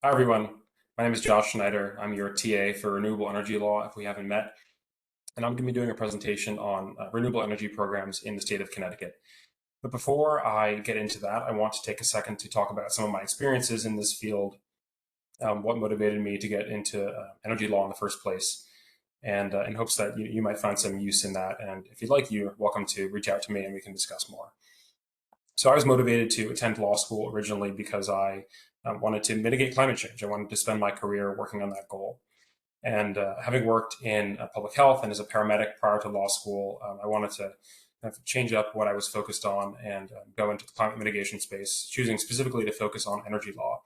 Hi, everyone. My name is Josh Schneider. I'm your TA for Renewable Energy Law, if we haven't met. And I'm going to be doing a presentation on renewable energy programs in the state of Connecticut. But before I get into that, I want to take a second to talk about some of my experiences in this field, what motivated me to get into energy law in the first place, and in hopes that you might find some use in that. And if you'd like, you're welcome to reach out to me and we can discuss more. So I was motivated to attend law school originally because I wanted to mitigate climate change. I wanted to spend my career working on that goal. And having worked in public health and as a paramedic prior to law school, I wanted to kind of change up what I was focused on and go into the climate mitigation space, choosing specifically to focus on energy law.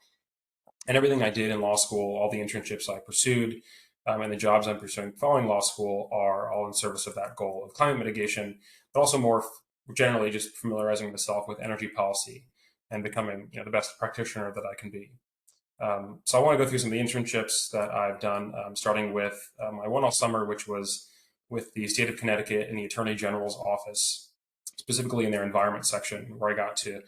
And everything I did in law school, all the internships I pursued, and the jobs I'm pursuing following law school are all in service of that goal of climate mitigation, but also more generally just familiarizing myself with energy policy and becoming the best practitioner that I can be. So I want to go through some of the internships that I've done, starting with my one all summer, which was with the state of Connecticut in the Attorney General's office, specifically in their environment section, where I got to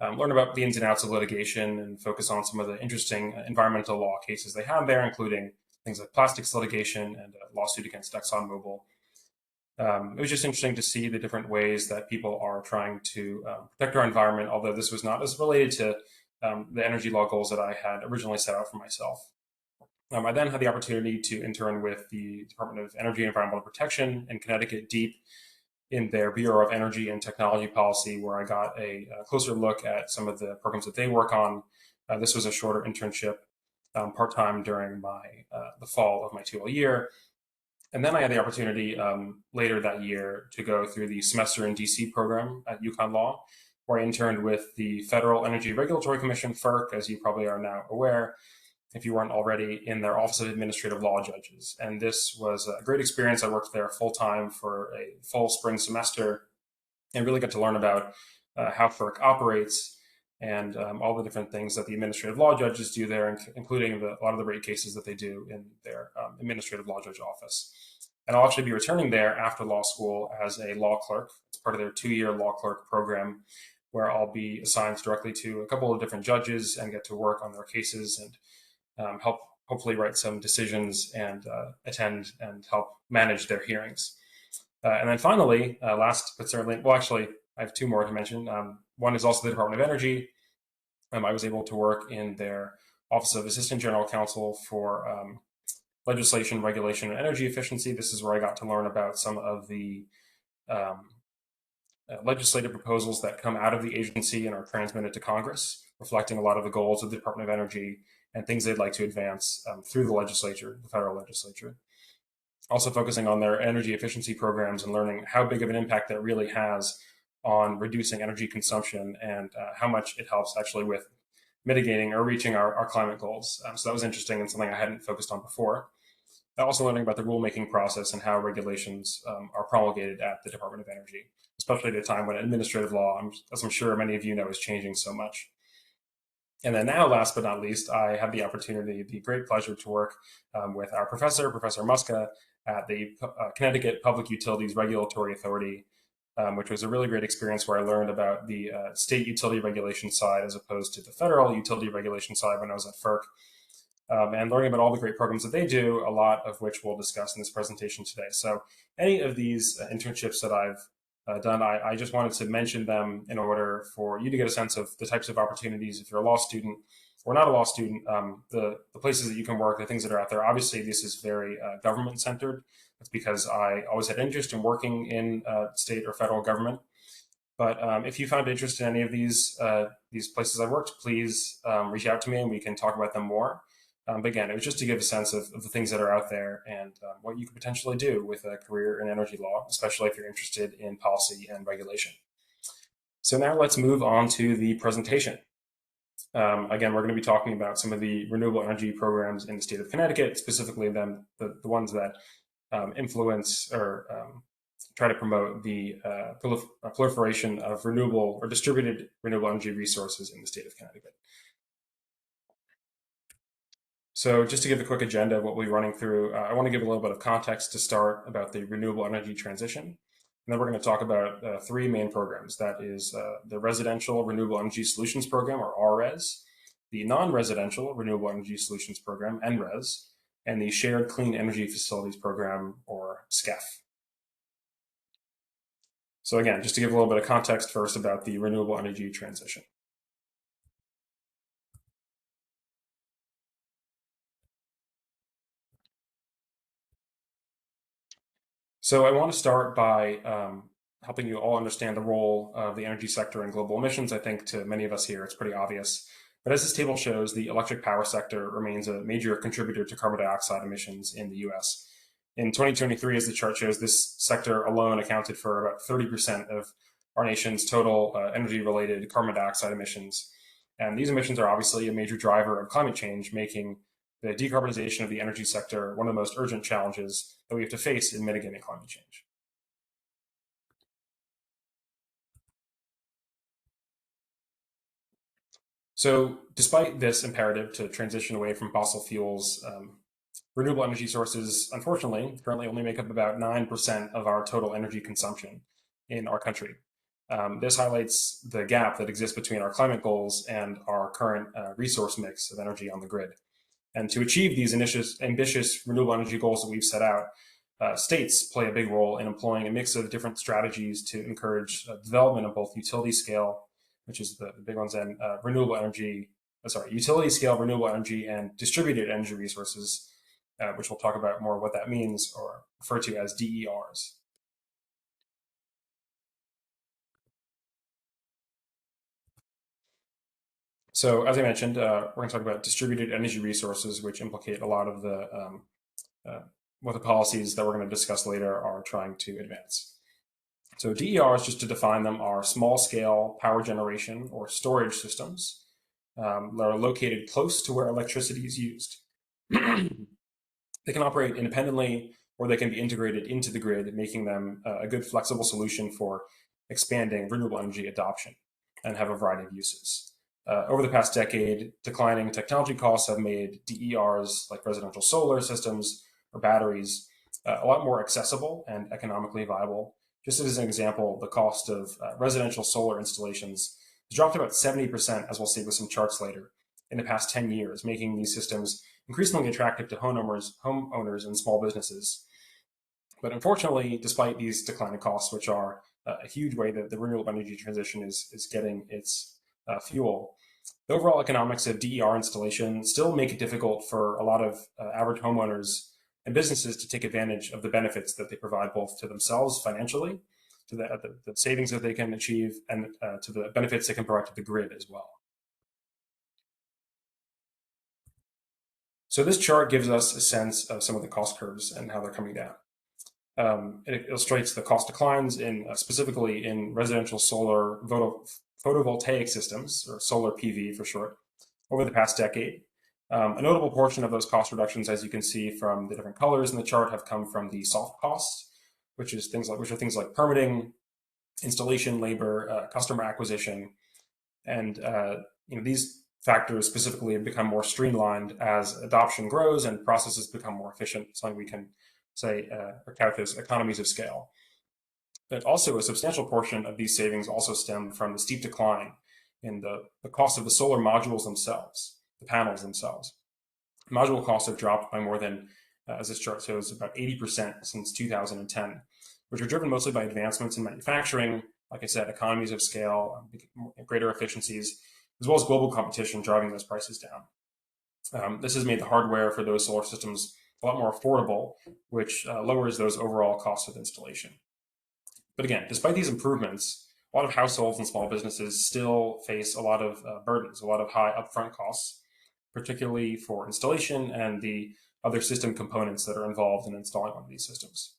learn about the ins and outs of litigation and focus on some of the interesting environmental law cases they have there, including things like plastics litigation and a lawsuit against ExxonMobil. It was just interesting to see the different ways that people are trying to protect our environment, although this was not as related to the energy law goals that I had originally set out for myself. I then had the opportunity to intern with the Department of Energy and Environmental Protection in Connecticut, deep in their Bureau of Energy and Technology Policy, where I got a closer look at some of the programs that they work on. This was a shorter internship, part-time during the fall of my 2L year. And then I had the opportunity later that year to go through the semester in DC program at UConn Law, where I interned with the Federal Energy Regulatory Commission, FERC, as you probably are now aware, if you weren't already, in their Office of Administrative Law Judges. And this was a great experience. I worked there full time for a full spring semester and really got to learn about how FERC operates and all the different things that the administrative law judges do there, including a lot of the rate cases that they do in their administrative law judge office. And I'll actually be returning there after law school as a law clerk. It's part of their 2-year law clerk program, where I'll be assigned directly to a couple of different judges and get to work on their cases and help hopefully write some decisions and attend and help manage their hearings. And then finally, last but certainly, well, actually, I have two more to mention. One is also the Department of Energy. I was able to work in their Office of Assistant General Counsel for legislation, regulation, and energy efficiency. This is where I got to learn about some of the um, legislative proposals that come out of the agency and are transmitted to Congress, reflecting a lot of the goals of the Department of Energy and things they'd like to advance through the legislature, the federal legislature. Also focusing on their energy efficiency programs and learning how big of an impact that really has on reducing energy consumption and how much it helps actually with mitigating or reaching our climate goals. So that was interesting and something I hadn't focused on before. Also learning about the rulemaking process and how regulations are promulgated at the Department of Energy, especially at a time when administrative law, as I'm sure many of you know, is changing so much. And then now, last but not least, I have the opportunity, the great pleasure to work with our professor, Professor Muska, at the Connecticut Public Utilities Regulatory Authority, which was a really great experience where I learned about the state utility regulation side as opposed to the federal utility regulation side when I was at FERC, and learning about all the great programs that they do, a lot of which we'll discuss in this presentation today. So any of these internships that I've done, I just wanted to mention them in order for you to get a sense of the types of opportunities if you're a law student or not a law student, the places that you can work, the things that are out there. Obviously, this is very government centered. That's because I always had interest in working in state or federal government. But if you found interest in any of these places I worked, please reach out to me and we can talk about them more. But again, it was just to give a sense of the things that are out there and what you could potentially do with a career in energy law, especially if you're interested in policy and regulation. So now let's move on to the presentation. Again, we're going to be talking about some of the renewable energy programs in the state of Connecticut, specifically the ones that influence or try to promote the proliferation of renewable or distributed renewable energy resources in the state of Connecticut. So just to give a quick agenda of what we'll be running through, I want to give a little bit of context to start about the renewable energy transition. And then we're going to talk about three main programs. That is the Residential Renewable Energy Solutions Program, or RRES, the Non-Residential Renewable Energy Solutions Program, NRES, and the Shared Clean Energy Facilities Program, or SCEF. So again, just to give a little bit of context first about the renewable energy transition. So I want to start by helping you all understand the role of the energy sector in global emissions. I think to many of us here, it's pretty obvious. But as this table shows, the electric power sector remains a major contributor to carbon dioxide emissions in the US. In 2023, as the chart shows, this sector alone accounted for about 30% of our nation's total energy-related carbon dioxide emissions. And these emissions are obviously a major driver of climate change, making the decarbonization of the energy sector one of the most urgent challenges that we have to face in mitigating climate change. So, despite this imperative to transition away from fossil fuels, renewable energy sources, unfortunately, currently only make up about 9% of our total energy consumption in our country. This highlights the gap that exists between our climate goals and our current resource mix of energy on the grid. And to achieve these ambitious renewable energy goals that we've set out, states play a big role in employing a mix of different strategies to encourage development of both utility scale, which is the big ones, and utility scale renewable energy and distributed energy resources, which we'll talk about more what that means, or referred to as DERs. So as I mentioned, we're going to talk about distributed energy resources, which implicate a lot of what the policies that we're going to discuss later are trying to advance. So DERs, just to define them, are small-scale power generation or storage systems that are located close to where electricity is used. They can operate independently, or they can be integrated into the grid, making them a good flexible solution for expanding renewable energy adoption and have a variety of uses. Over the past decade, declining technology costs have made DERs, like residential solar systems or batteries, a lot more accessible and economically viable. Just as an example, the cost of residential solar installations has dropped about 70%, as we'll see with some charts later, in the past 10 years, making these systems increasingly attractive to homeowners and small businesses. But unfortunately, despite these declining costs, which are a huge way that the renewable energy transition is getting its fuel, the overall economics of DER installation still make it difficult for a lot of average homeowners and businesses to take advantage of the benefits that they provide both to themselves financially, to the savings that they can achieve, and to the benefits they can provide to the grid as well. So this chart gives us a sense of some of the cost curves and how they're coming down. It illustrates the cost declines specifically in residential solar photovoltaic systems, or solar PV for short, over the past decade. A notable portion of those cost reductions, as you can see from the different colors in the chart, have come from the soft costs, which are things like permitting, installation, labor, customer acquisition, and these factors specifically have become more streamlined as adoption grows and processes become more efficient. Something we can say or count as economies of scale. But also a substantial portion of these savings also stem from the steep decline in the cost of the solar modules themselves, the panels themselves. Module costs have dropped by more than, as this chart shows, about 80% since 2010, which are driven mostly by advancements in manufacturing, like I said, economies of scale, greater efficiencies, as well as global competition driving those prices down. This has made the hardware for those solar systems a lot more affordable, which lowers those overall costs of installation. But again, despite these improvements, a lot of households and small businesses still face a lot of burdens, a lot of high upfront costs, particularly for installation and the other system components that are involved in installing one of these systems.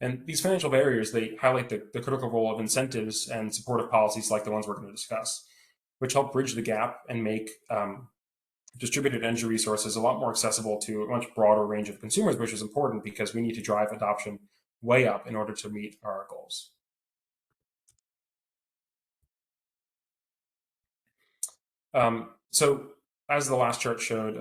And these financial barriers, they highlight the critical role of incentives and supportive policies like the ones we're going to discuss, which help bridge the gap and make distributed energy resources a lot more accessible to a much broader range of consumers, which is important because we need to drive adoption way up in order to meet our goals. So as the last chart showed,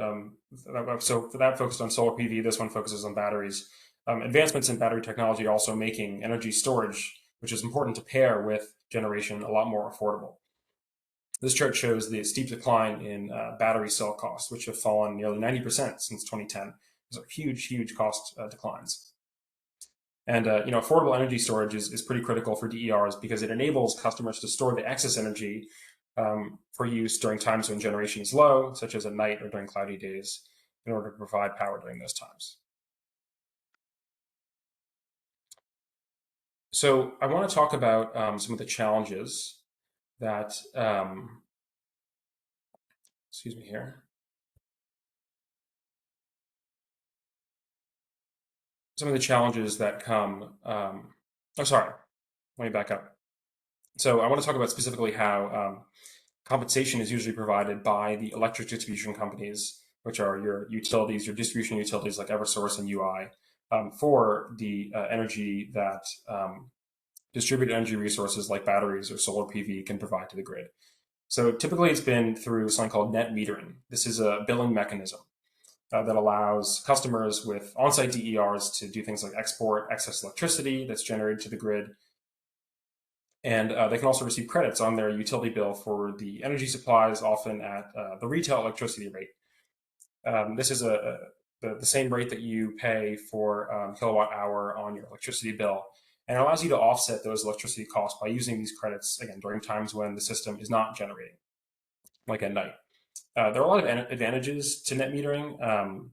so for that focused on solar PV, this one focuses on batteries. Advancements in battery technology are also making energy storage, which is important to pair with generation, a lot more affordable. This chart shows the steep decline in battery cell costs, which have fallen nearly 90% since 2010. Those are huge, huge cost declines. And affordable energy storage is pretty critical for DERs because it enables customers to store the excess energy for use during times when generation is low, such as at night or during cloudy days, in order to provide power during those times. So I want to talk about some of the challenges that, excuse me here, some of the challenges that come, oh, sorry, let me back up. So I want to talk about specifically how compensation is usually provided by the electric distribution companies, which are your utilities, your distribution utilities like Eversource and UI, for the energy that distributed energy resources like batteries or solar PV can provide to the grid. So typically it's been through something called net metering. This is a billing mechanism that allows customers with on-site DERs to do things like export excess electricity that's generated to the grid. And they can also receive credits on their utility bill for the energy supplies, often at the retail electricity rate. This is the same rate that you pay for kilowatt hour on your electricity bill. And it allows you to offset those electricity costs by using these credits, again, during times when the system is not generating, like at night. There are a lot of advantages to net metering.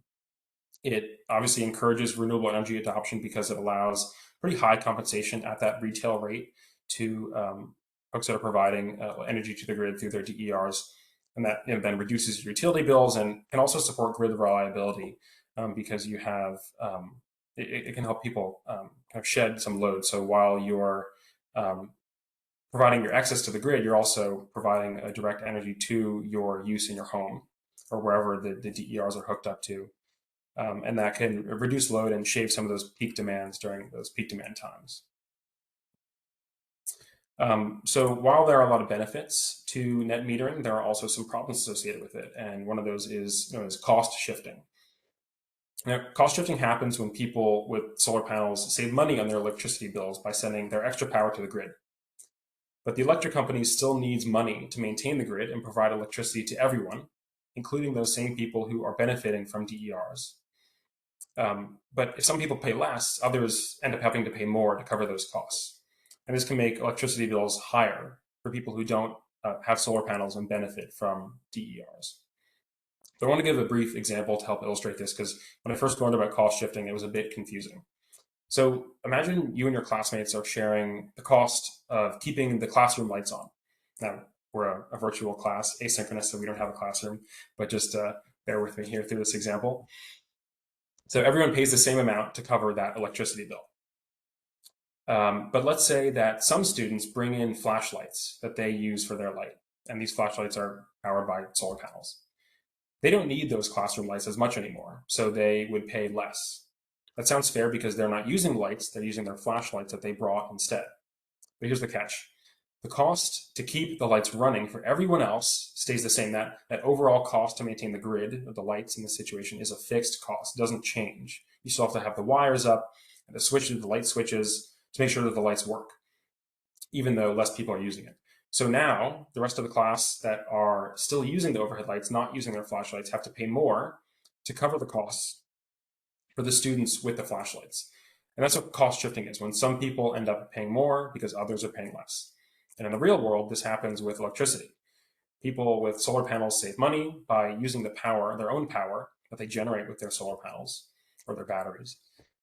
It obviously encourages renewable energy adoption because it allows pretty high compensation at that retail rate to folks that are providing energy to the grid through their DERs. And that then reduces your utility bills and can also support grid reliability because you have, it can help people kind of shed some load. So while you're providing your access to the grid, you're also providing a direct energy to your use in your home or wherever the DERs are hooked up to. And that can reduce load and shave some of those peak demands during those peak demand times. So while there are a lot of benefits to net metering, there are also some problems associated with it. And one of those is known as cost shifting. Now, cost shifting happens when people with solar panels save money on their electricity bills by sending their extra power to the grid. But the electric company still needs money to maintain the grid and provide electricity to everyone, including those same people who are benefiting from DERs. But if some people pay less, others end up having to pay more to cover those costs. And this can make electricity bills higher for people who don't have solar panels and benefit from DERs. So I want to give a brief example to help illustrate this because when I first learned about cost shifting, it was a bit confusing. So imagine you and your classmates are sharing the cost of keeping the classroom lights on. Now, we're a virtual class, asynchronous, so we don't have a classroom, but just bear with me here through this example. So everyone pays the same amount to cover that electricity bill. But let's say that some students bring in flashlights that they use for their light, and these flashlights are powered by solar panels. They don't need those classroom lights as much anymore, so they would pay less. That sounds fair because they're not using lights, they're using their flashlights that they brought instead. But here's the catch. The cost to keep the lights running for everyone else stays the same. That overall cost to maintain the grid of the lights in this situation is a fixed cost. It doesn't change. You still have to have the wires up and the switches, the light switches to make sure that the lights work, even though less people are using it. So now the rest of the class that are still using the overhead lights, not using their flashlights, have to pay more to cover the costs for the students with the flashlights. And that's what cost shifting is, when some people end up paying more because others are paying less. And in the real world, this happens with electricity. People with solar panels save money by using the power, their own power that they generate with their solar panels or their batteries,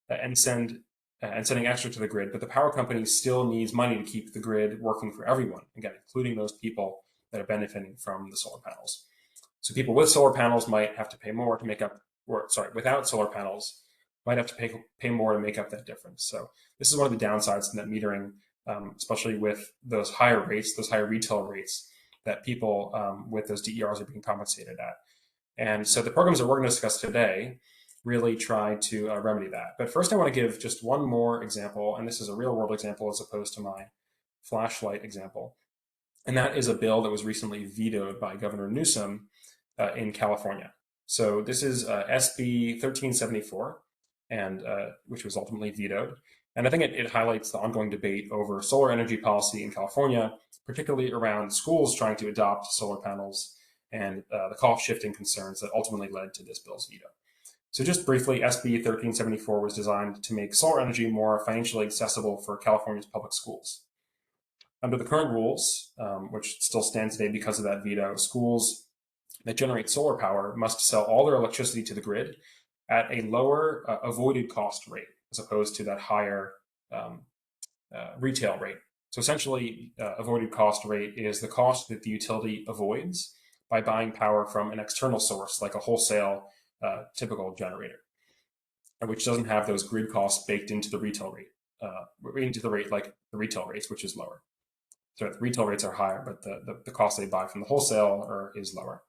and sending extra to the grid. But the power company still needs money to keep the grid working for everyone, again, including those people that are benefiting from the solar panels. So people with solar panels might have to pay more to make up, or sorry, without solar panels might have to pay more to make up that difference. So this is one of the downsides to net metering, especially with those higher rates, those higher retail rates that people with those DERs are being compensated at. And so the programs that we're going to discuss today really try to remedy that. But first I want to give just one more example, and this is a real world example as opposed to my flashlight example. And that is a bill that was recently vetoed by Governor Newsom in California. So this is SB 1374, and which was ultimately vetoed. And I think it highlights the ongoing debate over solar energy policy in California, particularly around schools trying to adopt solar panels and the cost shifting concerns that ultimately led to this bill's veto. So, just briefly, SB 1374 was designed to make solar energy more financially accessible for California's public schools. Under the current rules, which still stand today because of that veto, schools that generate solar power must sell all their electricity to the grid at a lower avoided cost rate as opposed to that higher um, retail rate. So essentially, avoided cost rate is the cost that the utility avoids by buying power from an external source, like a wholesale typical generator, which doesn't have those grid costs baked into the retail rate, into the rate like the retail rates, which is lower. So the retail rates are higher, but the cost they buy from the wholesale is lower.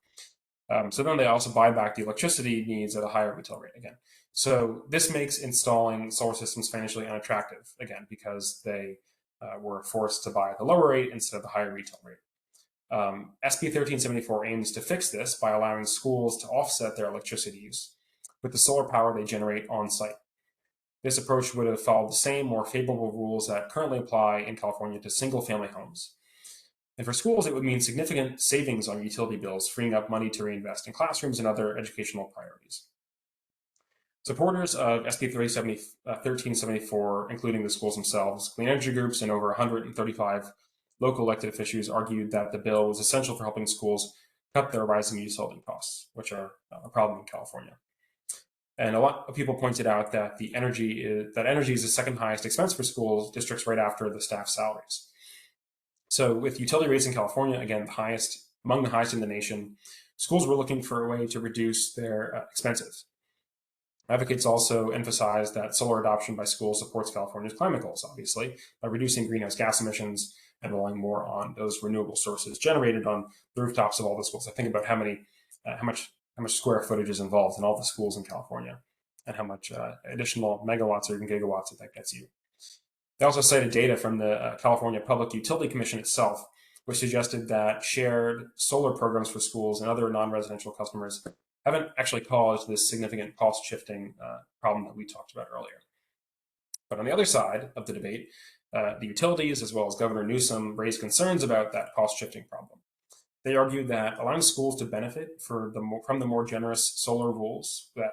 So then they also buy back the electricity needs at a higher retail rate again. So this makes installing solar systems financially unattractive again because they were forced to buy at the lower rate instead of the higher retail rate. SB 1374 aims to fix this by allowing schools to offset their electricity use with the solar power they generate on site. This approach would have followed the same more favorable rules that currently apply in California to single family homes. And for schools, it would mean significant savings on utility bills, freeing up money to reinvest in classrooms and other educational priorities. Supporters of SB 1374, including the schools themselves, clean energy groups, and over 135 local elected officials argued that the bill was essential for helping schools cut their rising utility costs, which are a problem in California. And a lot of people pointed out that energy is the second highest expense for school districts right after the staff salaries. So with utility rates in California, again, among the highest in the nation, schools were looking for a way to reduce their expenses. Advocates also emphasize that solar adoption by schools supports California's climate goals, obviously, by reducing greenhouse gas emissions and relying more on those renewable sources generated on the rooftops of all the schools. I think about how much square footage is involved in all the schools in California and how much additional megawatts or even gigawatts that gets you. They also cited data from the California Public Utility Commission itself, which suggested that shared solar programs for schools and other non-residential customers haven't actually caused this significant cost shifting problem that we talked about earlier. But on the other side of the debate, the utilities, as well as Governor Newsom, raised concerns about that cost shifting problem. They argued that allowing schools to benefit from the more generous solar rules that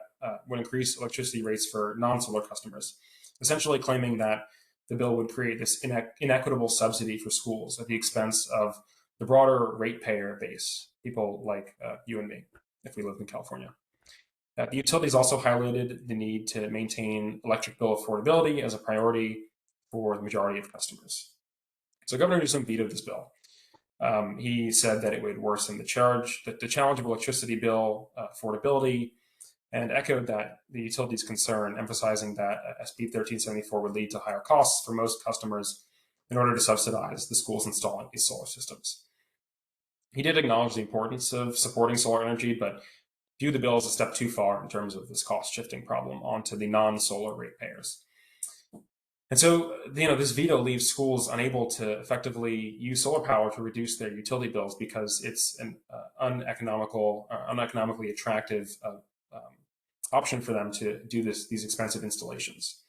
would increase electricity rates for non-solar customers, essentially claiming that the bill would create this inequitable subsidy for schools at the expense of the broader ratepayer base, people like you and me, if we lived in California. The utilities also highlighted the need to maintain electric bill affordability as a priority for the majority of customers. So Governor Newsom vetoed this bill. He said that it would worsen the challenge of electricity bill affordability, and echoed that the utilities' concern, emphasizing that SB 1374 would lead to higher costs for most customers in order to subsidize the schools installing these solar systems. He did acknowledge the importance of supporting solar energy, but viewed the bill as a step too far in terms of this cost shifting problem onto the non-solar ratepayers. And so, this veto leaves schools unable to effectively use solar power to reduce their utility bills because it's an uneconomically attractive option for them to do these expensive installations.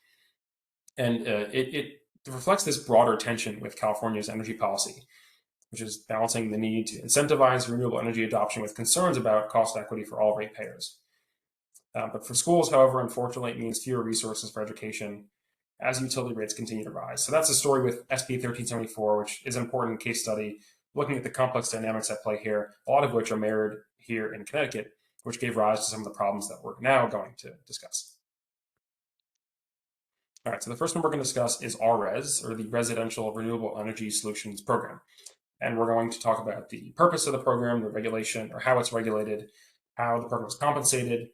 And it reflects this broader tension with California's energy policy, which is balancing the need to incentivize renewable energy adoption with concerns about cost equity for all ratepayers. But for schools, however, unfortunately, it means fewer resources for education as utility rates continue to rise. So that's the story with SB 1374, which is an important case study looking at the complex dynamics at play here, a lot of which are mirrored here in Connecticut, which gave rise to some of the problems that we're now going to discuss. All right, so the first one we're going to discuss is RRES, or the Residential Renewable Energy Solutions Program. And we're going to talk about the purpose of the program, the regulation, or how it's regulated, how the program is compensated,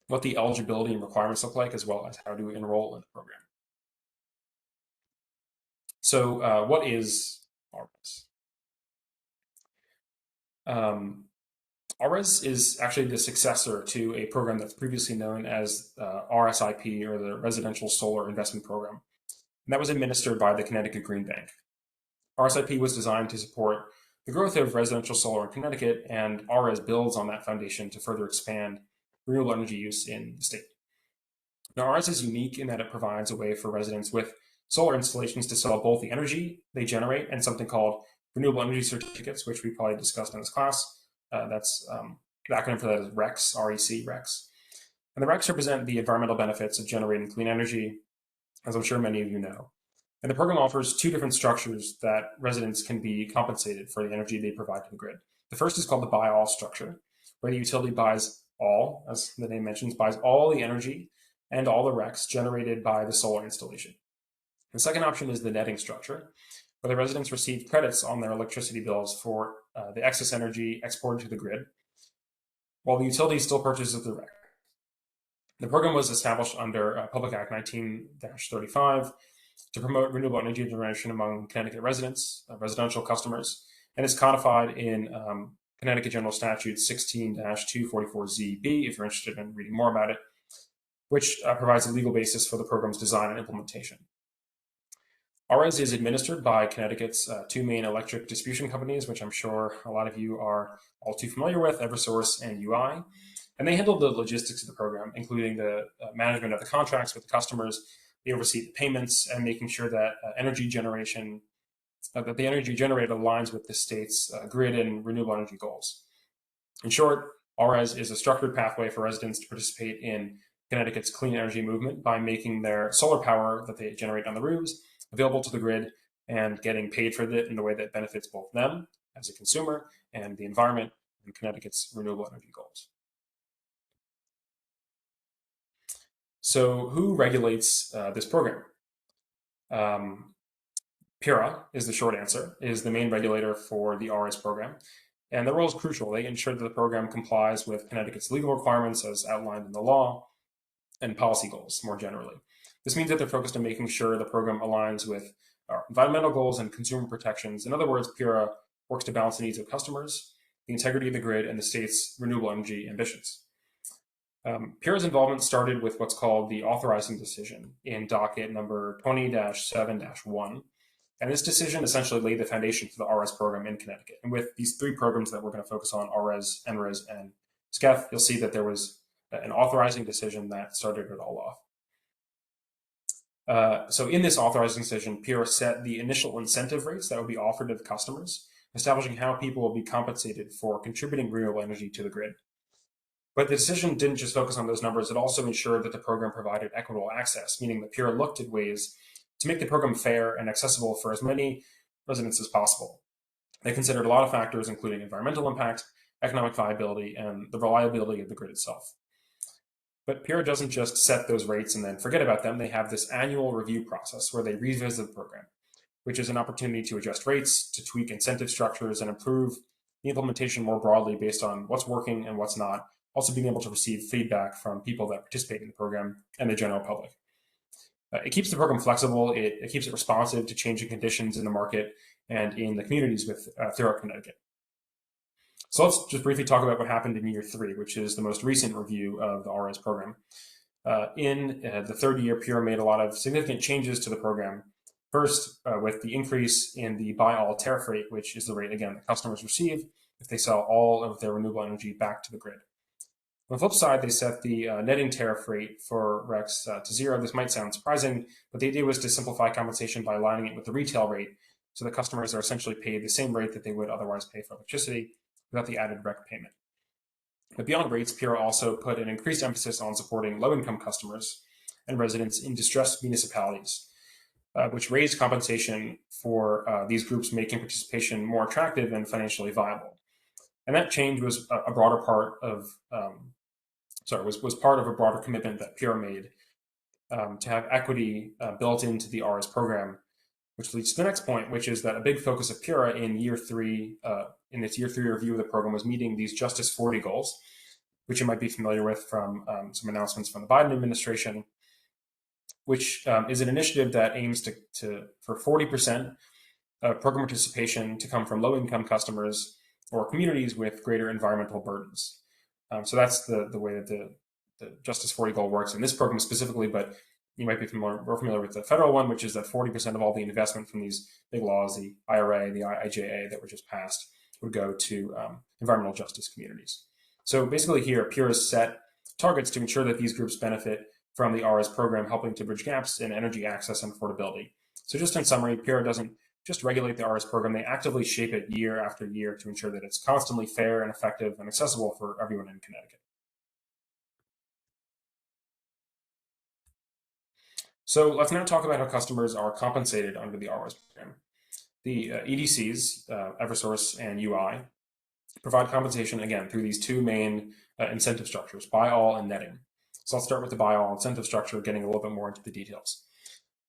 what the eligibility and requirements look like, as well as how to enroll in the program. So what is RRES? RRES is actually the successor to a program that's previously known as RSIP, or the Residential Solar Investment Program. And that was administered by the Connecticut Green Bank. RSIP was designed to support the growth of residential solar in Connecticut, and RRES builds on that foundation to further expand renewable energy use in the state. Now, ours is unique in that it provides a way for residents with solar installations to sell both the energy they generate and something called renewable energy certificates, which we probably discussed in this class. That's the acronym for that is RECs, REC, RECs. And the RECs represent the environmental benefits of generating clean energy, as I'm sure many of you know. And the program offers two different structures that residents can be compensated for the energy they provide to the grid. The first is called the buy all structure, where the utility buys all, as the name mentions, buys all the energy and all the RECs generated by the solar installation. The second option is the netting structure, where the residents receive credits on their electricity bills for the excess energy exported to the grid, while the utility still purchases the REC. The program was established under Public Act 19-35 to promote renewable energy generation among Connecticut residents, residential customers, and is codified in Connecticut General Statute 16-244ZB, if you're interested in reading more about it, which provides a legal basis for the program's design and implementation. RES is administered by Connecticut's two main electric distribution companies, which I'm sure a lot of you are all too familiar with, Eversource and UI. And they handle the logistics of the program, including the management of the contracts with the customers. They oversee the payments and making sure that energy generation, that the energy generated aligns with the state's grid and renewable energy goals. In short, RES is a structured pathway for residents to participate in Connecticut's clean energy movement by making their solar power that they generate on the roofs available to the grid and getting paid for it in a way that benefits both them as a consumer and the environment and Connecticut's renewable energy goals. So who regulates this program? PURA is the short answer, is the main regulator for the RS program. And their role is crucial. They ensure that the program complies with Connecticut's legal requirements as outlined in the law and policy goals more generally. This means that they're focused on making sure the program aligns with our environmental goals and consumer protections. In other words, PURA works to balance the needs of customers, the integrity of the grid, and the state's renewable energy ambitions. PURA's involvement started with what's called the authorizing decision in docket number 20-7-1. And this decision essentially laid the foundation for the RS program in Connecticut. And with these three programs that we're going to focus on, RS, NRES, and SCEF, you'll see that there was an authorizing decision that started it all off. So in this authorizing decision, PURA set the initial incentive rates that would be offered to the customers, establishing how people will be compensated for contributing renewable energy to the grid. But the decision didn't just focus on those numbers, it also ensured that the program provided equitable access, meaning that PURA looked at ways to make the program fair and accessible for as many residents as possible. They considered a lot of factors, including environmental impact, economic viability, and the reliability of the grid itself. But PURA doesn't just set those rates and then forget about them. They have this annual review process where they revisit the program, which is an opportunity to adjust rates, to tweak incentive structures, and improve the implementation more broadly based on what's working and what's not, also being able to receive feedback from people that participate in the program and the general public. It keeps the program flexible, it keeps it responsive to changing conditions in the market and in the communities throughout Connecticut. So let's just briefly talk about what happened in year 3, which is the most recent review of the RS program. In the third year, PURA made a lot of significant changes to the program. First, with the increase in the buy all tariff rate, which is the rate, again, that customers receive if they sell all of their renewable energy back to the grid. On the flip side, they set the netting tariff rate for RECs to 0. This might sound surprising, but the idea was to simplify compensation by aligning it with the retail rate so that customers are essentially paid the same rate that they would otherwise pay for electricity without the added REC payment. But beyond rates, PURA also put an increased emphasis on supporting low-income customers and residents in distressed municipalities, which raised compensation for these groups, making participation more attractive and financially viable. And that change was a broader part of was part of a broader commitment that PURA made to have equity built into the RS program, which leads to the next point, which is that a big focus of PURA in year 3, in its year 3 review of the program, was meeting these Justice 40 goals, which you might be familiar with from some announcements from the Biden administration, which is an initiative that aims for 40% of program participation to come from low-income customers or communities with greater environmental burdens. So that's the way that the Justice 40 goal works in this program specifically, but you might be more familiar with the federal one, which is that 40% of all the investment from these big laws, the IRA, the IIJA that were just passed, would go to environmental justice communities. So basically here, PURA set targets to ensure that these groups benefit from the RS program, helping to bridge gaps in energy access and affordability. So just in summary, PURA doesn't just regulate the RS program, they actively shape it year after year to ensure that it's constantly fair and effective and accessible for everyone in Connecticut. So let's now talk about how customers are compensated under the RS program. The EDCs, Eversource and UI, provide compensation again through these two main incentive structures, buy all and netting. So I'll start with the buy all incentive structure, getting a little bit more into the details.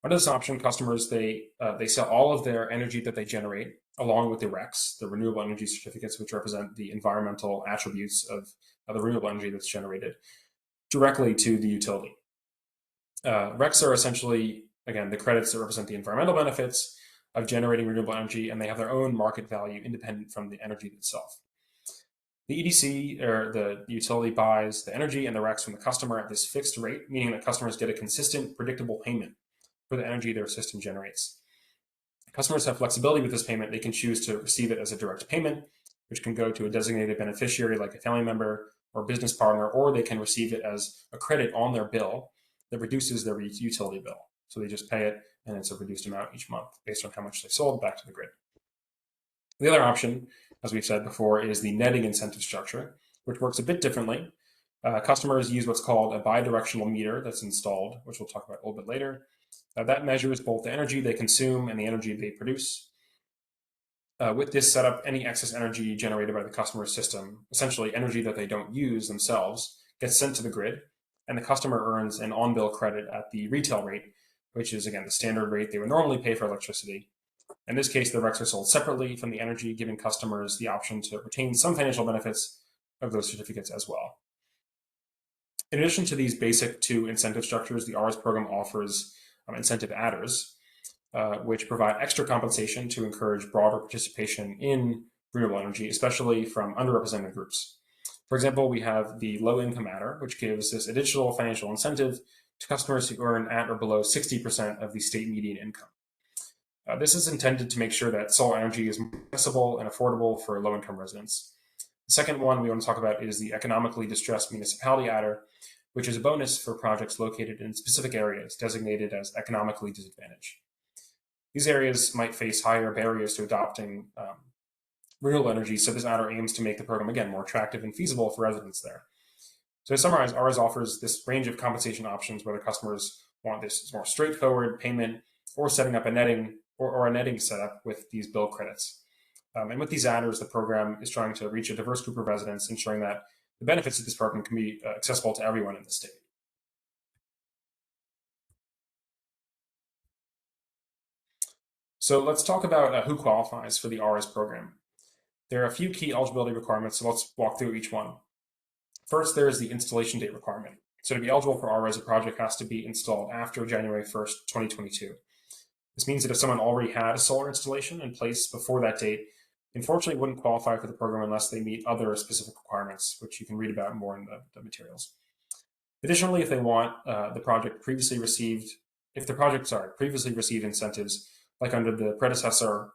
Under this option, customers they sell all of their energy that they generate, along with the RECs, the renewable energy certificates, which represent the environmental attributes of the renewable energy that's generated, directly to the utility. RECs are essentially, again, the credits that represent the environmental benefits of generating renewable energy, and they have their own market value independent from the energy itself. The EDC, or the utility, buys the energy and the RECs from the customer at this fixed rate, meaning that customers get a consistent, predictable payment for the energy their system generates. Customers have flexibility with this payment. They can choose to receive it as a direct payment, which can go to a designated beneficiary like a family member or business partner, or they can receive it as a credit on their bill that reduces their utility bill. So they just pay it, and it's a reduced amount each month based on how much they sold back to the grid. The other option, as we've said before, is the netting incentive structure, which works a bit differently. Customers use what's called a bidirectional meter that's installed, which we'll talk about a little bit later. That measures both the energy they consume and the energy they produce. With this setup, any excess energy generated by the customer's system, essentially energy that they don't use themselves, gets sent to the grid, and the customer earns an on-bill credit at the retail rate, which is, again, the standard rate they would normally pay for electricity. In this case, the RECs are sold separately from the energy, giving customers the option to retain some financial benefits of those certificates as well. In addition to these basic two incentive structures, the RS program offers incentive adders, which provide extra compensation to encourage broader participation in renewable energy, especially from underrepresented groups. For example, we have the low-income adder, which gives this additional financial incentive to customers who earn at or below 60% of the state median income. This is intended to make sure that solar energy is more accessible and affordable for low-income residents. The second one we want to talk about is the economically distressed municipality adder, which is a bonus for projects located in specific areas designated as economically disadvantaged. These areas might face higher barriers to adopting renewable energy, so this adder aims to make the program, again, more attractive and feasible for residents there. So to summarize, RS offers this range of compensation options, whether customers want this more straightforward payment or setting up a netting or a netting setup with these bill credits. And with these adders, the program is trying to reach a diverse group of residents, ensuring that the benefits of this program can be accessible to everyone in the state. So let's talk about who qualifies for the RS program. There are a few key eligibility requirements, so let's walk through each one. First, there is the installation date requirement. So to be eligible for RS, a project has to be installed after January 1st, 2022. This means that if someone already had a solar installation in place before that date, unfortunately wouldn't qualify for the program unless they meet other specific requirements, which you can read about more in the materials. Additionally, if they want if the project previously received incentives, like under the predecessor,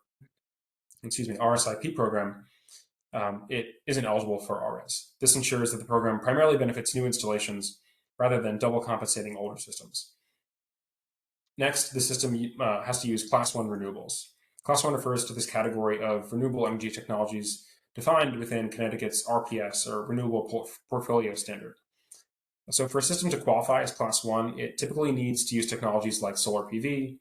RSIP program, it isn't eligible for RS. This ensures that the program primarily benefits new installations rather than double compensating older systems. Next, the system has to use Class 1 renewables. Class 1 refers to this category of renewable energy technologies defined within Connecticut's RPS, or Renewable Portfolio Standard. So for a system to qualify as Class 1, it typically needs to use technologies like solar PV,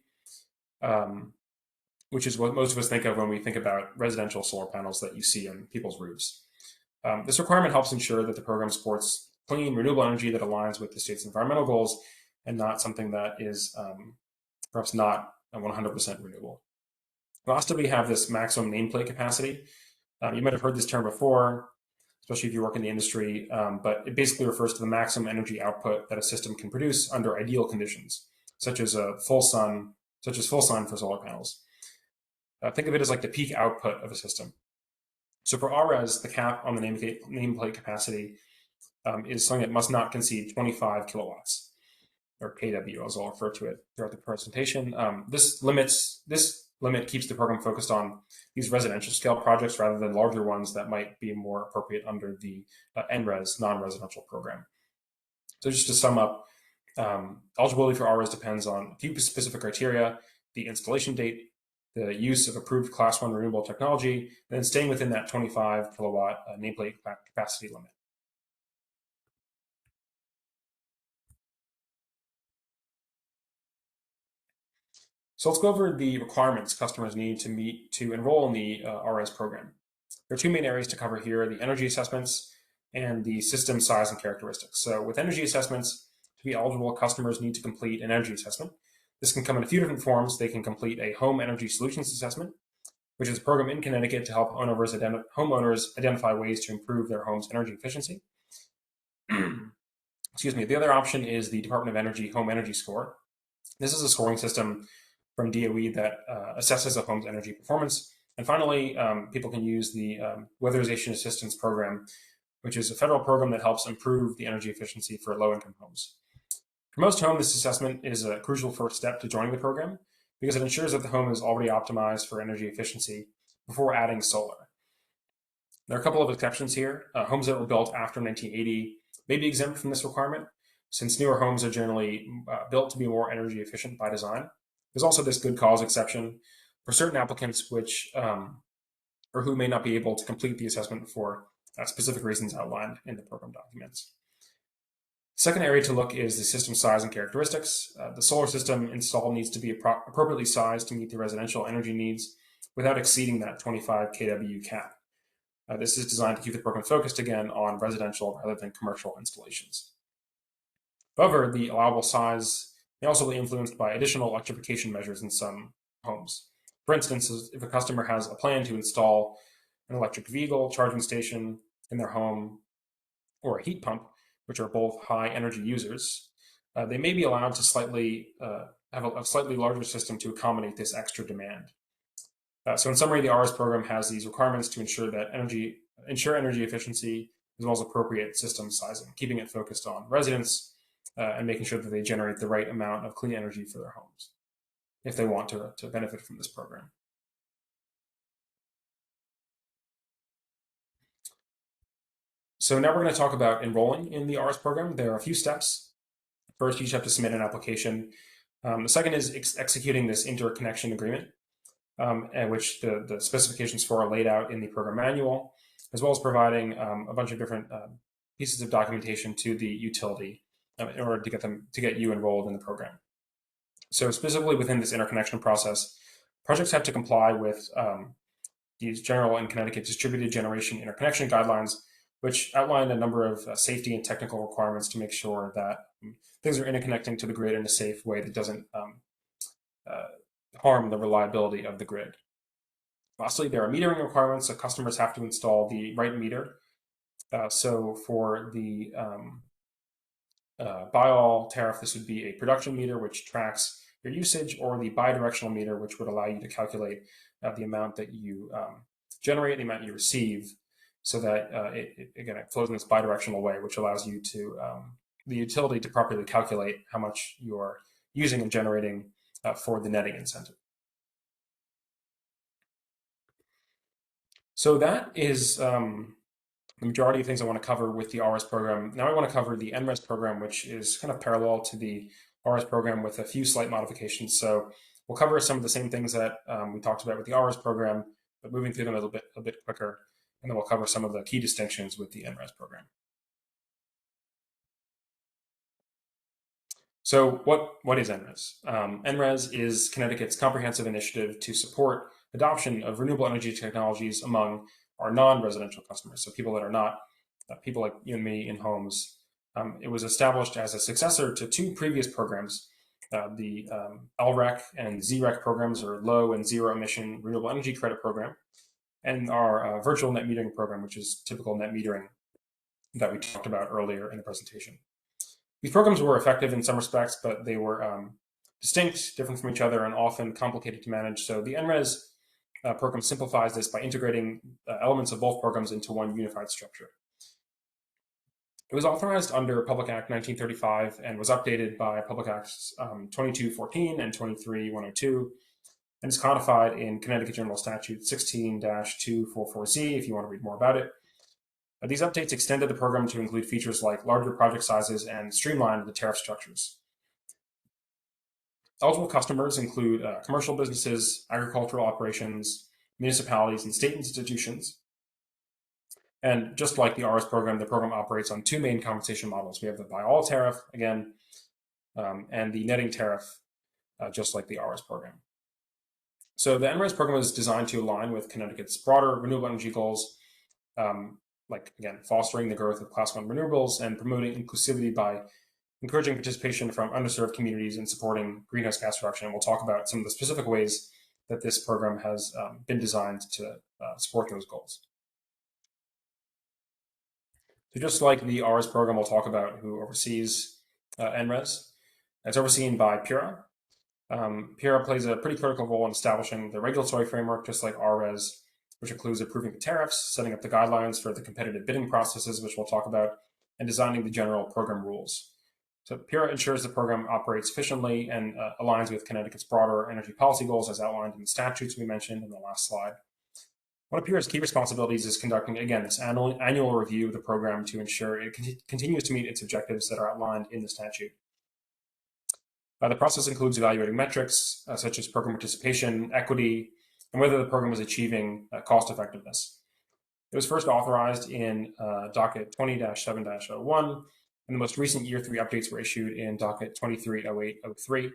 which is what most of us think of when we think about residential solar panels that you see on people's roofs. This requirement helps ensure that the program supports clean, renewable energy that aligns with the state's environmental goals and not something that is perhaps not 100% renewable. Lastly, we have this maximum nameplate capacity. You might have heard this term before, especially if you work in the industry, but it basically refers to the maximum energy output that a system can produce under ideal conditions, such as full sun for solar panels. Think of it as like the peak output of a system. So for RES, the cap on the nameplate capacity is something that must not exceed 25 kilowatts, or kW, as I'll refer to it throughout the presentation. This limit keeps the program focused on these residential scale projects rather than larger ones that might be more appropriate under the NRES, non-residential program. So just to sum up, Eligibility for ROs depends on a few specific criteria: the installation date, the use of approved Class 1 renewable technology, and then staying within that 25 kilowatt nameplate capacity limit. So let's go over the requirements customers need to meet to enroll in the RS program. There are two main areas to cover here: the energy assessments and the system size and characteristics. So with energy assessments, to be eligible, customers need to complete an energy assessment. This can come in a few different forms. They can complete a home energy solutions assessment, which is a program in Connecticut to help homeowners identify ways to improve their home's energy efficiency. Excuse me. The other option is the Department of Energy Home Energy Score. This is a scoring system from DOE that assesses a home's energy performance. And finally, people can use the Weatherization Assistance Program, which is a federal program that helps improve the energy efficiency for low-income homes. For most homes, this assessment is a crucial first step to joining the program because it ensures that the home is already optimized for energy efficiency before adding solar. There are a couple of exceptions here. Homes that were built after 1980 may be exempt from this requirement, since newer homes are generally built to be more energy efficient by design. There's also this good cause exception for certain applicants or who may not be able to complete the assessment for specific reasons outlined in the program documents. Second area to look is the system size and characteristics. The solar system installed needs to be appropriately sized to meet the residential energy needs without exceeding that 25 kW cap. This is designed to keep the program focused again on residential rather than commercial installations. However, the allowable size may also be influenced by additional electrification measures in some homes. For instance, if a customer has a plan to install an electric vehicle charging station in their home or a heat pump, which are both high energy users, they may be allowed to have a slightly larger system to accommodate this extra demand. So in summary, the RS program has these requirements to ensure energy efficiency as well as appropriate system sizing, keeping it focused on residents and making sure that they generate the right amount of clean energy for their homes if they want to benefit from this program. So now we're going to talk about enrolling in the RS program. There are a few steps. First, you just have to submit an application. The second is executing this interconnection agreement, which the specifications for are laid out in the program manual, as well as providing a bunch of different pieces of documentation to the utility in order to get you enrolled in the program. So specifically within this interconnection process, projects have to comply with these general and Connecticut distributed generation interconnection guidelines, which outline a number of safety and technical requirements to make sure that things are interconnecting to the grid in a safe way that doesn't harm the reliability of the grid. Lastly, there are metering requirements, so customers have to install the right meter. So for the by-all tariff, this would be a production meter, which tracks your usage, or the bidirectional meter, which would allow you to calculate the amount that you generate, the amount you receive, so that it flows in this bidirectional way, which allows you to the utility to properly calculate how much you're using and generating for the netting incentive. So that is the majority of things I want to cover with the RS program. Now I want to cover the NRES program, which is kind of parallel to the RS program with a few slight modifications. So we'll cover some of the same things that we talked about with the RS program, but moving through them a bit quicker. And then we'll cover some of the key distinctions with the NRES program. So what is NRES? NRES is Connecticut's comprehensive initiative to support adoption of renewable energy technologies among our non-residential customers, so people that are not people like you and me in homes. It was established as a successor to two previous programs, the LREC and ZREC programs, or Low and Zero Emission Renewable Energy Credit Program, and our virtual net metering program, which is typical net metering that we talked about earlier in the presentation. These programs were effective in some respects, but they were distinct, different from each other, and often complicated to manage. So the NRES program simplifies this by integrating elements of both programs into one unified structure. It was authorized under Public Act 1935 and was updated by Public Acts 2214 and 23102, and is codified in Connecticut General Statute 16-244Z if you want to read more about it. These updates extended the program to include features like larger project sizes and streamlined the tariff structures. Eligible customers include commercial businesses, agricultural operations, municipalities, and state institutions. And just like the RS program, the program operates on two main compensation models. We have the by-all tariff, again, and the netting tariff, just like the RS program. So the NRES program is designed to align with Connecticut's broader renewable energy goals, like, again, fostering the growth of Class 1 renewables and promoting inclusivity by encouraging participation from underserved communities and supporting greenhouse gas reduction. And we'll talk about some of the specific ways that this program has been designed to support those goals. So just like the RS program, we'll talk about who oversees NRES. It's overseen by PURA. PURA plays a pretty critical role in establishing the regulatory framework, just like RES, which includes approving the tariffs, setting up the guidelines for the competitive bidding processes, which we'll talk about, and designing the general program rules. So PURA ensures the program operates efficiently and aligns with Connecticut's broader energy policy goals as outlined in the statutes we mentioned in the last slide. One of PURA's key responsibilities is conducting, again, this annual review of the program to ensure it continues to meet its objectives that are outlined in the statute. The process includes evaluating metrics such as program participation, equity, and whether the program is achieving cost effectiveness. It was first authorized in docket 20-7-01, and the most recent year 3 updates were issued in docket 230803.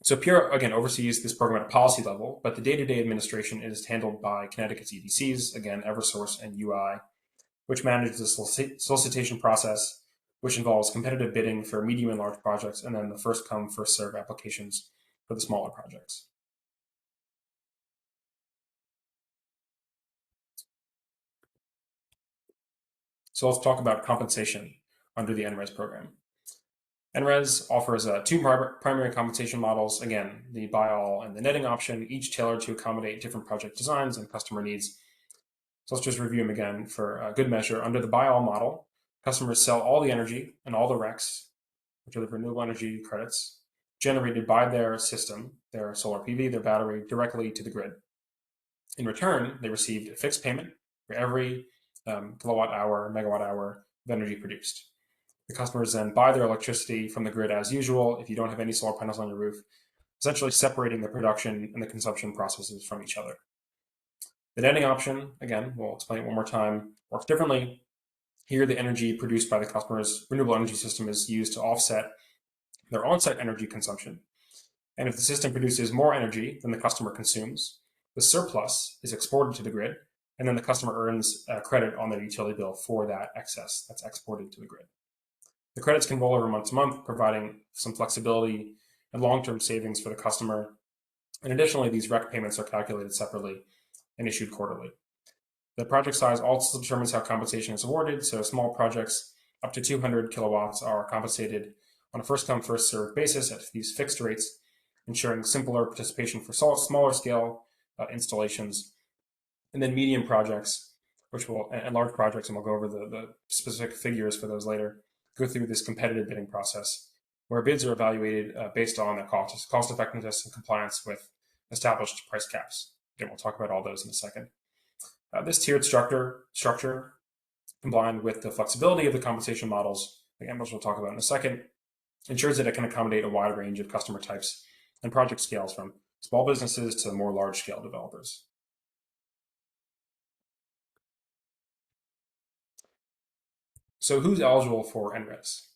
So PURA, again, oversees this program at a policy level, but the day-to-day administration is handled by Connecticut's EDCs, again, Eversource and UI, which manage the solicitation process, which involves competitive bidding for medium and large projects, and then the first come, first serve applications for the smaller projects. So let's talk about compensation under the NRES program. NRES offers two primary compensation models, again, the buy-all and the netting option, each tailored to accommodate different project designs and customer needs. So let's just review them again for good measure. Under the buy-all model, customers sell all the energy and all the RECs, which are the renewable energy credits, generated by their system, their solar PV, their battery, directly to the grid. In return, they received a fixed payment for every kilowatt hour, megawatt hour of energy produced. The customers then buy their electricity from the grid as usual if you don't have any solar panels on your roof, essentially separating the production and the consumption processes from each other. The netting option, again, we'll explain it one more time, works differently. Here, the energy produced by the customer's renewable energy system is used to offset their on-site energy consumption. And if the system produces more energy than the customer consumes, the surplus is exported to the grid, and then the customer earns credit on their utility bill for that excess that's exported to the grid. The credits can roll over month to month, providing some flexibility and long-term savings for the customer. And additionally, these REC payments are calculated separately and issued quarterly. The project size also determines how compensation is awarded. So small projects up to 200 kilowatts are compensated on a first-come, first-served basis at these fixed rates, ensuring simpler participation for smaller scale installations. And then medium projects, and large projects, and we'll go over the specific figures for those later, go through this competitive bidding process where bids are evaluated based on their cost effectiveness and compliance with established price caps. Again, we'll talk about all those in a second. This tiered structure, combined with the flexibility of the compensation models, again, which we'll talk about in a second, ensures that it can accommodate a wide range of customer types and project scales from small businesses to more large-scale developers. So who's eligible for NRES?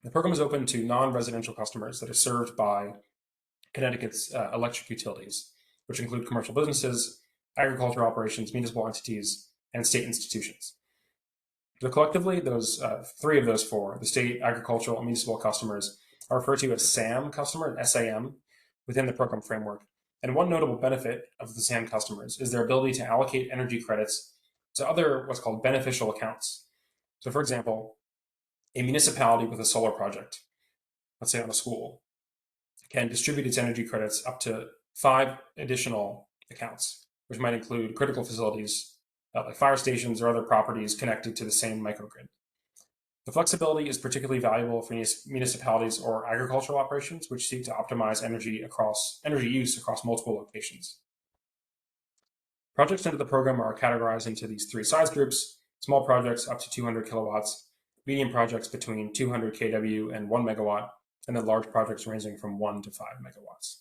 The program is open to non-residential customers that are served by Connecticut's electric utilities, which include commercial businesses, agricultural operations, municipal entities, and state institutions. So collectively, those three of those four, the state, agricultural, and municipal customers, are referred to as SAM customer, SAM, within the program framework. And one notable benefit of the SAM customers is their ability to allocate energy credits to other what's called beneficial accounts. So for example, a municipality with a solar project, let's say on a school, can distribute its energy credits up to 5 additional accounts, which might include critical facilities like fire stations or other properties connected to the same microgrid. The flexibility is particularly valuable for municipalities or agricultural operations, which seek to optimize energy use across multiple locations. Projects under the program are categorized into these 3 size groups: small projects up to 200 kilowatts, medium projects between 200 kW and 1 megawatt, and then large projects ranging from 1 to 5 megawatts.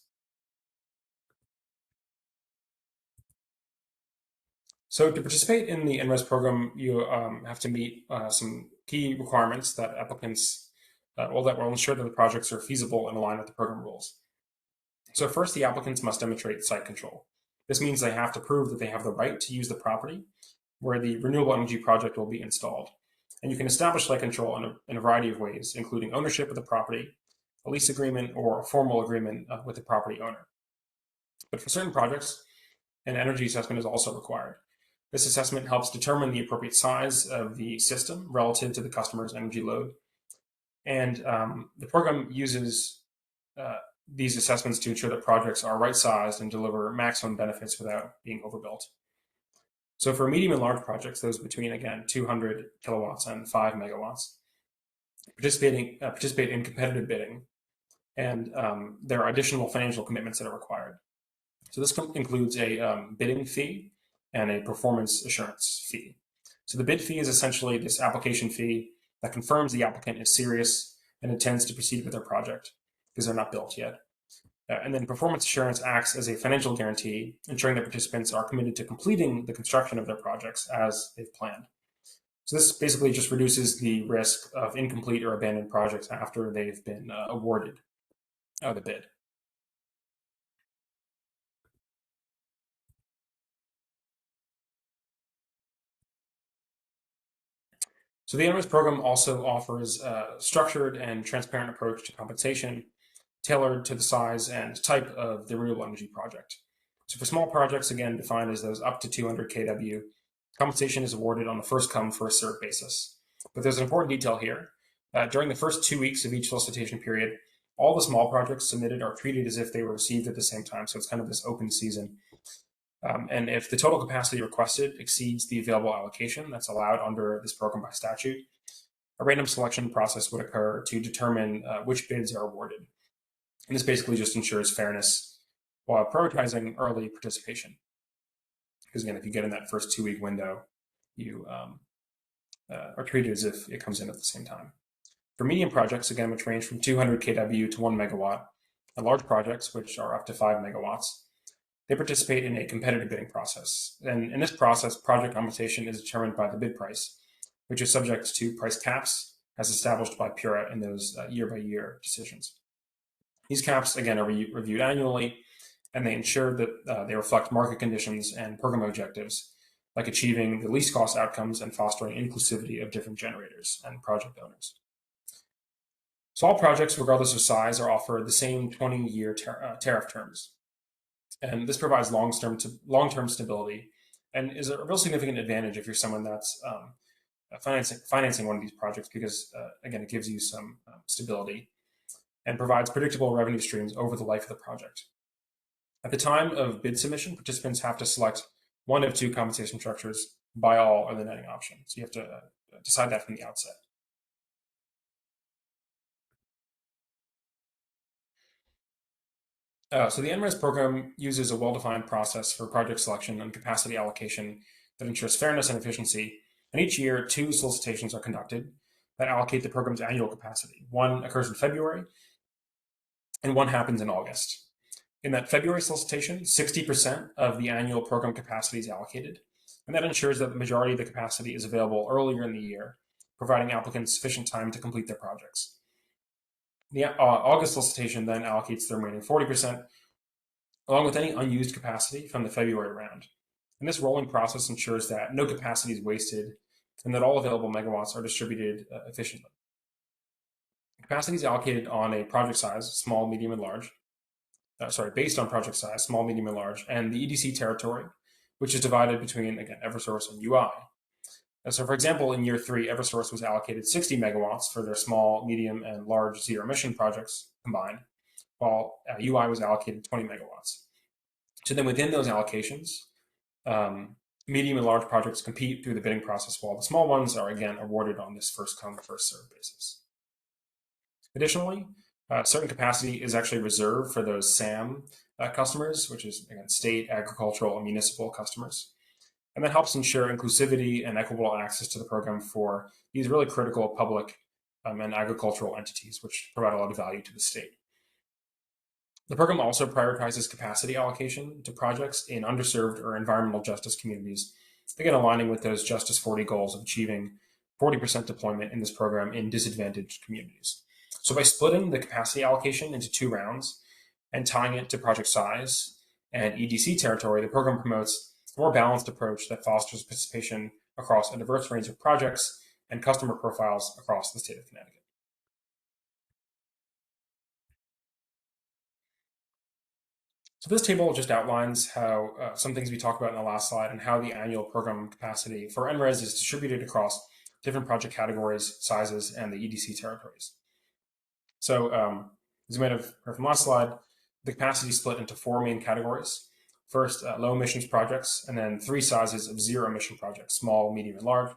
So to participate in the NRES program, you have to meet some key requirements that applicants, that will ensure that the projects are feasible and aligned with the program rules. So first, the applicants must demonstrate site control. This means they have to prove that they have the right to use the property where the renewable energy project will be installed. And you can establish site control in a variety of ways, including ownership of the property, a lease agreement, or a formal agreement with the property owner. But for certain projects, an energy assessment is also required. This assessment helps determine the appropriate size of the system relative to the customer's energy load. And the program uses these assessments to ensure that projects are right-sized and deliver maximum benefits without being overbuilt. So for medium and large projects, those between, again, 200 kilowatts and 5 megawatts, participate in competitive bidding, and there are additional financial commitments that are required. So this includes a bidding fee and a performance assurance fee. So the bid fee is essentially this application fee that confirms the applicant is serious and intends to proceed with their project because they're not built yet. And then performance assurance acts as a financial guarantee, ensuring that participants are committed to completing the construction of their projects as they've planned. So this basically just reduces the risk of incomplete or abandoned projects after they've been awarded the bid. So the NRES program also offers a structured and transparent approach to compensation, tailored to the size and type of the renewable energy project. So for small projects, again, defined as those up to 200 kW, compensation is awarded on a first-come, first-served basis. But there's an important detail here. During the first 2 weeks of each solicitation period, all the small projects submitted are treated as if they were received at the same time. So it's kind of this open season. And if the total capacity requested exceeds the available allocation that's allowed under this program by statute, a random selection process would occur to determine which bids are awarded. And this basically just ensures fairness while prioritizing early participation. Because again, if you get in that first 2 week window, you are treated as if it comes in at the same time. For medium projects, again, which range from 200 kW to 1 megawatt, and large projects, which are up to 5 megawatts, they participate in a competitive bidding process. And in this process, project compensation is determined by the bid price, which is subject to price caps as established by PURA in those year-by-year decisions. These caps, again, are reviewed annually, and they ensure that they reflect market conditions and program objectives, like achieving the least cost outcomes and fostering inclusivity of different generators and project owners. So all projects, regardless of size, are offered the same 20-year tariff terms. And this provides long-term stability and is a real significant advantage if you're someone that's financing one of these projects because, again, it gives you some stability and provides predictable revenue streams over the life of the project. At the time of bid submission, participants have to select one of two compensation structures, buy all or the netting option. So you have to decide that from the outset. So the NRES program uses a well-defined process for project selection and capacity allocation that ensures fairness and efficiency. And each year, 2 solicitations are conducted that allocate the program's annual capacity. One occurs in February, and one happens in August. In that February solicitation, 60% of the annual program capacity is allocated, and that ensures that the majority of the capacity is available earlier in the year, providing applicants sufficient time to complete their projects. The August solicitation then allocates the remaining 40%, along with any unused capacity from the February round. And this rolling process ensures that no capacity is wasted and that all available megawatts are distributed efficiently. Capacity is allocated on a project size, small, medium, and large. Based on project size, small, medium, and large, and the EDC territory, which is divided between, again, Eversource and UI. So for example, in year 3, Eversource was allocated 60 megawatts for their small, medium, and large zero emission projects combined, while UI was allocated 20 megawatts. So then within those allocations, medium and large projects compete through the bidding process, while the small ones are again awarded on this first come, first served basis. Additionally, certain capacity is actually reserved for those SAM customers, which is again state, agricultural, and municipal customers. And that helps ensure inclusivity and equitable access to the program for these really critical public and agricultural entities, which provide a lot of value to the state. The program also prioritizes capacity allocation to projects in underserved or environmental justice communities, again, aligning with those Justice 40 goals of achieving 40% deployment in this program in disadvantaged communities. So by splitting the capacity allocation into 2 rounds and tying it to project size and EDC territory, the program promotes a more balanced approach that fosters participation across a diverse range of projects and customer profiles across the state of Connecticut. So this table just outlines how some things we talked about in the last slide and how the annual program capacity for NRES is distributed across different project categories, sizes, and the EDC territories. So as you might have heard from last slide, the capacity is split into 4 main categories. First, low emissions projects, and then 3 sizes of zero emission projects, small, medium, and large.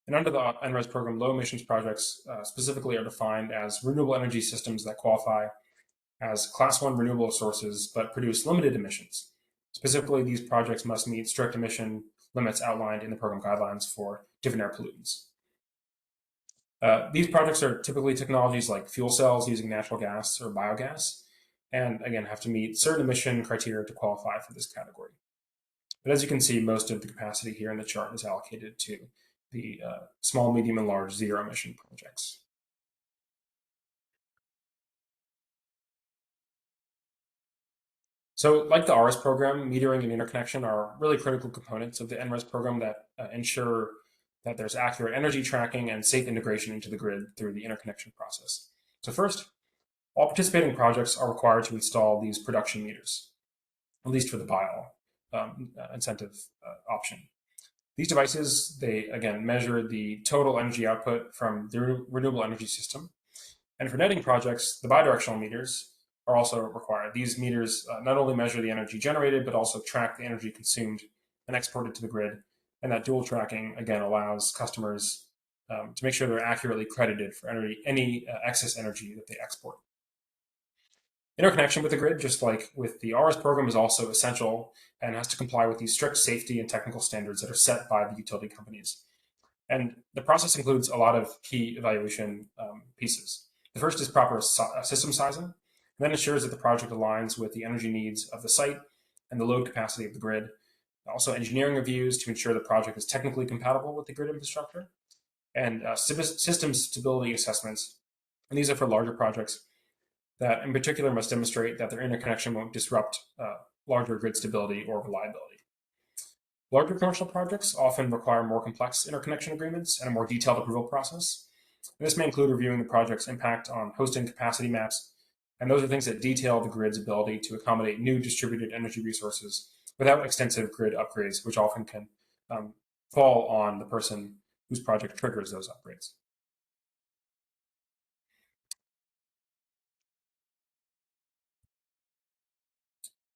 And under the NRES program, low emissions projects specifically are defined as renewable energy systems that qualify as Class 1 renewable sources but produce limited emissions. Specifically, these projects must meet strict emission limits outlined in the program guidelines for different air pollutants. These projects are typically technologies like fuel cells using natural gas or biogas, and again, have to meet certain emission criteria to qualify for this category. But as you can see, most of the capacity here in the chart is allocated to the small, medium, and large zero emission projects. So like the RS program, metering and interconnection are really critical components of the NRES program that ensure that there's accurate energy tracking and safe integration into the grid through the interconnection process. So first, all participating projects are required to install these production meters, at least for the bio incentive option. These devices, they again measure the total energy output from the renewable energy system. And for netting projects, the bidirectional meters are also required. These meters not only measure the energy generated, but also track the energy consumed and exported to the grid. And that dual tracking, again, allows customers to make sure they're accurately credited for any excess energy that they export. Interconnection with the grid, just like with the RS program, is also essential and has to comply with these strict safety and technical standards that are set by the utility companies. And the process includes a lot of key evaluation pieces. The first is proper system sizing, and that ensures that the project aligns with the energy needs of the site and the load capacity of the grid. Also, engineering reviews to ensure the project is technically compatible with the grid infrastructure, and system stability assessments. And these are for larger projects that in particular must demonstrate that their interconnection won't disrupt larger grid stability or reliability. Larger commercial projects often require more complex interconnection agreements and a more detailed approval process. And this may include reviewing the project's impact on hosting capacity maps, and those are things that detail the grid's ability to accommodate new distributed energy resources without extensive grid upgrades, which often can fall on the person whose project triggers those upgrades.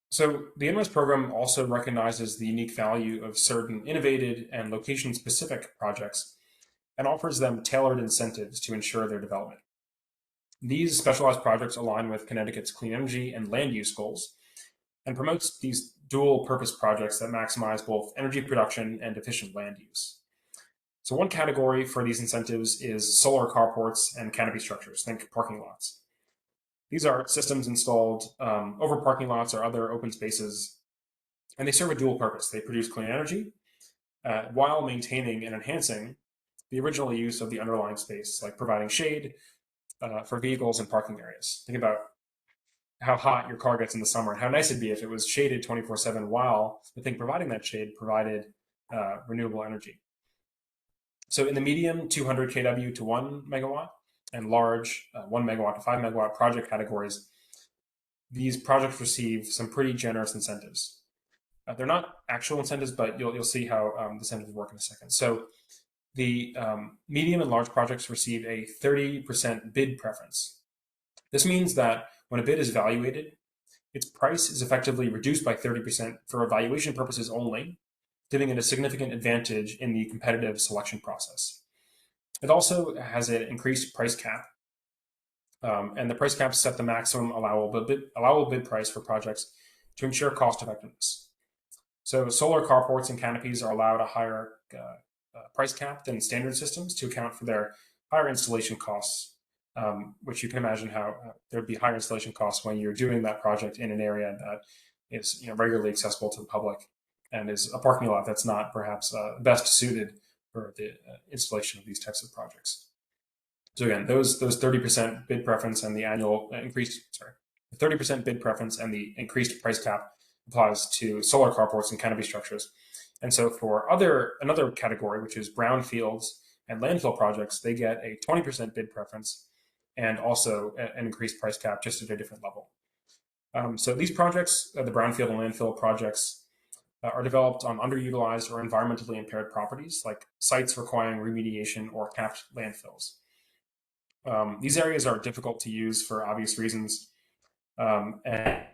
So the NRES program also recognizes the unique value of certain innovative and location-specific projects and offers them tailored incentives to ensure their development. These specialized projects align with Connecticut's clean energy and land use goals and promotes these dual-purpose projects that maximize both energy production and efficient land use. So one category for these incentives is solar carports and canopy structures, think parking lots. These are systems installed over parking lots or other open spaces, and they serve a dual purpose. They produce clean energy while maintaining and enhancing the original use of the underlying space, like providing shade for vehicles and parking areas. Think about how hot your car gets in the summer and how nice it'd be if it was shaded 24/7 while the thing providing that shade provided renewable energy. So in the medium 200 kW to 1 megawatt and large 1 megawatt to 5 megawatt project categories, these projects receive some pretty generous incentives. They're not actual incentives, but you'll see how the incentives work in a second. So the medium and large projects receive a 30% bid preference. This means that when a bid is evaluated, its price is effectively reduced by 30% for evaluation purposes only, giving it a significant advantage in the competitive selection process. It also has an increased price cap, and the price caps set the maximum allowable bid price for projects to ensure cost effectiveness. So solar carports and canopies are allowed a higher price cap than standard systems to account for their higher installation costs, which you can imagine how there'd be higher installation costs when you're doing that project in an area that is regularly accessible to the public and is a parking lot that's not perhaps best suited for the installation of these types of projects. So again, those 30% bid preference and the annual increased, sorry, the 30% bid preference and the increased price cap applies to solar carports and canopy structures. And so for another category, which is brownfields and landfill projects, they get a 20% bid preference and also an increased price cap, just at a different level. So these projects, the brownfield and landfill projects, are developed on underutilized or environmentally impaired properties, like sites requiring remediation or capped landfills. These areas are difficult to use for obvious reasons, and